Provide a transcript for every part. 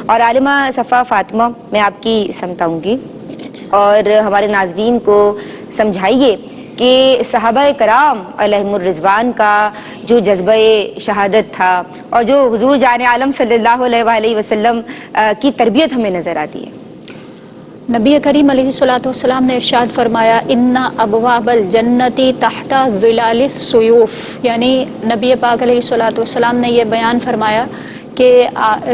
اور عالمہ صفا فاطمہ، میں آپ کی سمتاؤں گی اور ہمارے ناظرین کو سمجھائیے کہ صحابہ کرام علیہم الرضوان کا جو جذبہ شہادت تھا اور جو حضور جان عالم صلی اللہ علیہ وآلہ وسلم کی تربیت ہمیں نظر آتی ہے۔ نبی کریم علیہ الصلوۃ والسلام نے ارشاد فرمایا ان ابواب الجنت تحت ظلال السیوف، یعنی نبی پاک علیہ الصلوۃ والسلام نے یہ بیان فرمایا کہ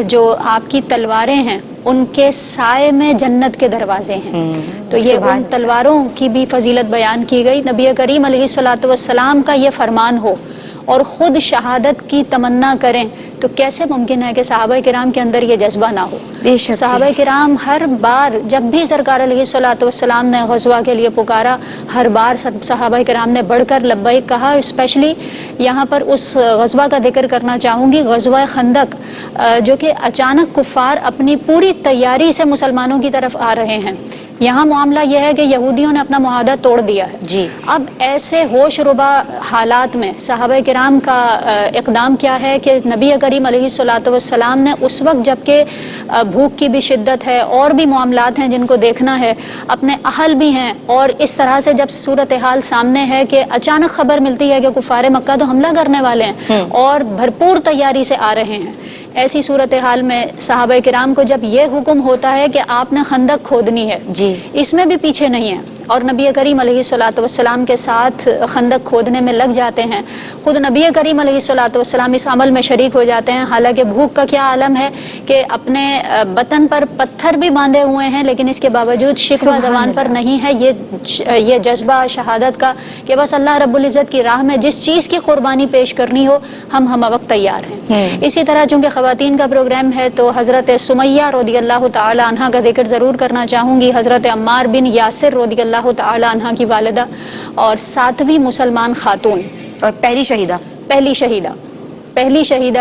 جو آپ کی تلواریں ہیں ان کے سائے میں جنت کے دروازے ہیں۔ تو یہ ان تلواروں کی بھی فضیلت بیان کی گئی۔ نبی کریم علیہ الصلوۃ والسلام کا یہ فرمان ہو اور خود شہادت کی تمنا کریں تو کیسے ممکن ہے کہ صحابہ کرام کے اندر یہ جذبہ نہ ہو؟ صحابہ کرام ہر بار جب بھی سرکار علیہ الصلوۃ والسلام نے غزوہ کے لیے پکارا، ہر بار سب صحابہ کرام نے بڑھ کر لبیک کہا۔ اور اسپیشلی یہاں پر اس غزوہ کا ذکر کرنا چاہوں گی، غزوہ خندق، جو کہ اچانک کفار اپنی پوری تیاری سے مسلمانوں کی طرف آ رہے ہیں۔ یہاں معاملہ یہ ہے کہ یہودیوں نے اپنا معاہدہ توڑ دیا ہے جی۔ اب ایسے ہوش ربا حالات میں صحابہ کرام کا اقدام کیا ہے کہ نبی کریم علیہ الصلوۃ والسلام نے اس وقت جب کہ بھوک کی بھی شدت ہے اور بھی معاملات ہیں جن کو دیکھنا ہے، اپنے اہل بھی ہیں، اور اس طرح سے جب صورتحال سامنے ہے کہ اچانک خبر ملتی ہے کہ کفار مکہ تو حملہ کرنے والے ہیں اور بھرپور تیاری سے آ رہے ہیں، ایسی صورتحال میں صحابہ کرام کو جب یہ حکم ہوتا ہے کہ آپ نے خندق کھودنی ہے، جی، اس میں بھی پیچھے نہیں ہے اور نبی کریم علیہ الصلوۃ والسلام کے ساتھ خندق کھودنے میں لگ جاتے ہیں۔ خود نبی کریم علیہ الصلوۃ والسلام اس عمل میں شریک ہو جاتے ہیں، حالانکہ بھوک کا کیا عالم ہے کہ اپنے بطن پر پتھر بھی باندھے ہوئے ہیں، لیکن اس کے باوجود شکوہ زبان پر نہیں ہے یہ جذبہ شہادت کا کہ بس اللہ رب العزت کی راہ میں جس چیز کی قربانی پیش کرنی ہو ہم وقت تیار ہیں۔ اسی طرح چونکہ خواتین کا پروگرام ہے تو حضرت سمیہ رضی اللہ تعالی عنہ کا ذکر ضرور کرنا چاہوں گی، حضرت عمار بن یاسر رضی اللہ تعالی عنہ کی والدہ اور 7ویں مسلمان خاتون اور پہلی شہیدہ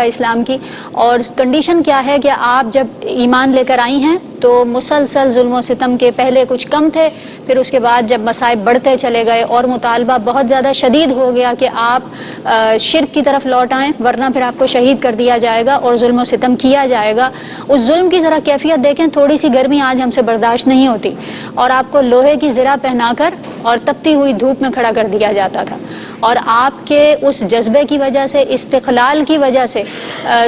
اسلام کی۔ اور کنڈیشن کیا ہے کہ آپ جب ایمان لے کر آئی ہیں تو مسلسل ظلم و ستم کے پہلے کچھ کم تھے، پھر اس کے بعد جب مصائب بڑھتے چلے گئے اور مطالبہ بہت زیادہ شدید ہو گیا کہ آپ شرک کی طرف لوٹ آئیں ورنہ پھر آپ کو شہید کر دیا جائے گا اور ظلم و ستم کیا جائے گا۔ اس ظلم کی ذرا کیفیت دیکھیں، تھوڑی سی گرمی آج ہم سے برداشت نہیں ہوتی اور آپ کو لوہے کی زرہ پہنا کر اور تپتی ہوئی دھوپ میں کھڑا کر دیا جاتا تھا، اور آپ کے اس جذبے کی وجہ سے، استقلال کی وجہ سے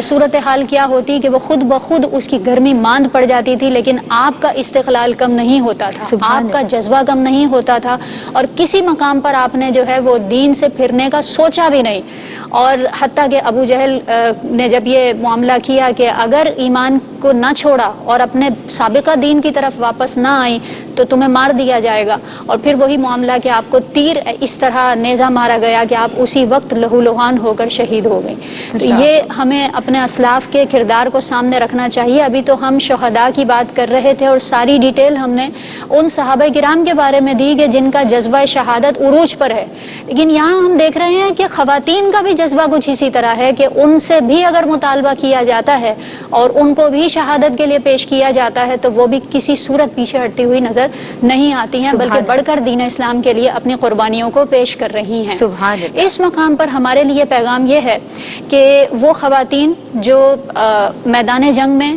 صورتحال کیا ہوتی کہ وہ خود بخود اس کی گرمی ماند پڑ جاتی تھی، لیکن آپ کا استقلال کم نہیں ہوتا تھا، آپ کا جذبہ کم نہیں ہوتا تھا، اور کسی مقام پر آپ نے جو ہے وہ دین سے پھرنے کا سوچا بھی نہیں۔ اور حتیٰ کہ ابو جہل نے جب یہ معاملہ کیا کہ اگر ایمان کو نہ چھوڑا اور اپنے سابقہ دین کی طرف واپس نہ آئی تو تمہیں مار دیا جائے گا، اور پھر وہی معاملہ کہ آپ کو تیر اس طرح نیزہ مارا گیا کہ آپ اسی وقت لہو لہان ہو کر شہید ہو گئے۔ تو یہ ہمیں اپنے اسلاف کے کردار کو سامنے رکھنا چاہیے۔ ابھی تو ہم شہداء کی بات کر رہے تھے اور ساری ڈیٹیل ہم نے ان صحابہ کرام کے بارے میں دی کہ جن کا جذبہ شہادت عروج پر ہے، لیکن یہاں ہم دیکھ رہے ہیں کہ خواتین کا بھی جذبہ کچھ اسی طرح ہے کہ ان سے بھی اگر مطالبہ کیا جاتا ہے اور ان کو بھی شہادت کے لیے پیش کیا جاتا ہے تو وہ بھی کسی صورت پیچھے ہٹتی ہوئی نظر نہیں آتی ہیں، بلکہ بڑھ کر دین اسلام کے لیے اپنی قربانیوں کو پیش کر رہی ہیں۔ اس مقام پر ہمارے لیے پیغام یہ ہے کہ وہ خواتین جو میدان جنگ میں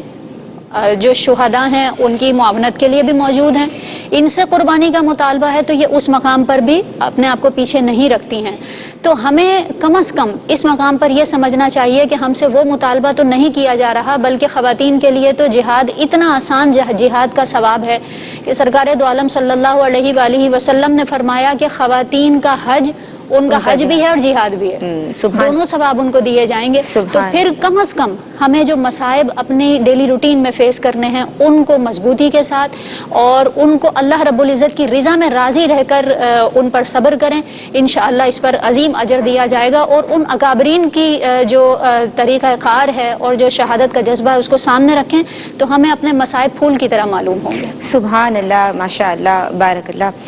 جو شہداء ہیں ان کی معاونت کے لیے بھی موجود ہیں، ان سے قربانی کا مطالبہ ہے تو یہ اس مقام پر بھی اپنے آپ کو پیچھے نہیں رکھتی ہیں۔ تو ہمیں کم از کم اس مقام پر یہ سمجھنا چاہیے کہ ہم سے وہ مطالبہ تو نہیں کیا جا رہا، بلکہ خواتین کے لیے تو جہاد اتنا آسان جہاد کا ثواب ہے کہ سرکار دو عالم صلی اللہ علیہ وآلہ وسلم نے فرمایا کہ خواتین کا حج ان کا حج بھی ہے اور جہاد بھی ہے، دونوں ثواب ان کو دیے جائیں گے۔ تو پھر کم از کم ہمیں جو مصائب اپنی ڈیلی روٹین میں فیس کرنے ہیں ان کو مضبوطی کے ساتھ اور ان کو اللہ رب العزت کی رضا میں راضی رہ کر ان پر صبر کریں، انشاءاللہ اس پر عظیم اجر دیا جائے گا، اور ان اکابرین کی جو طریقہ کار ہے اور جو شہادت کا جذبہ ہے اس کو سامنے رکھیں تو ہمیں اپنے مصائب پھول کی طرح معلوم ہوں گے۔ سبحان اللہ، ماشاء اللہ، بارک اللہ۔